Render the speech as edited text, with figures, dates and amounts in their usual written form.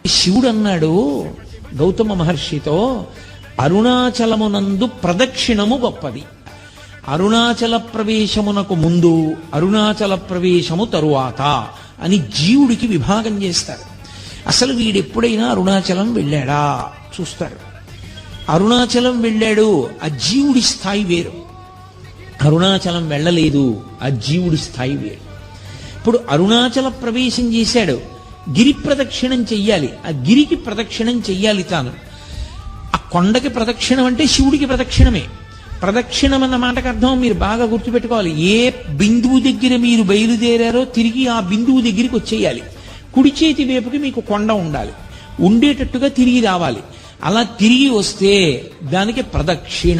శివుడు అన్నాడు గౌతమ మహర్షితో, అరుణాచలమునందు ప్రదక్షిణము గొప్పది. అరుణాచల ప్రవేశమునకు ముందు, అరుణాచల ప్రవేశము తరువాత అని జీవుడికి విభాగం చేస్తారు. అసలు వీడెప్పుడైనా అరుణాచలం వెళ్ళాడా చూస్తారు. అరుణాచలం వెళ్ళాడు, ఆ జీవుడి స్థాయి వేరు. అరుణాచలం వెళ్ళలేదు, ఆ జీవుడి స్థాయి వేరు. ఇప్పుడు అరుణాచల ప్రవేశం చేశాడు, గిరి ప్రదక్షిణం చెయ్యాలి, ఆ గిరికి ప్రదక్షిణం చెయ్యాలి తాను. ఆ కొండకి ప్రదక్షిణం అంటే శివుడికి ప్రదక్షిణమే. ప్రదక్షిణం అన్న మాటకు అర్థం మీరు బాగా గుర్తుపెట్టుకోవాలి. ఏ బిందువు దగ్గర మీరు బయలుదేరారో తిరిగి ఆ బిందువు దగ్గరికి వచ్చేయాలి. కుడి చేతి వైపుకి మీకు కొండ ఉండాలి, ఉండేటట్టుగా తిరిగి రావాలి. అలా తిరిగి వస్తే దానికి ప్రదక్షిణ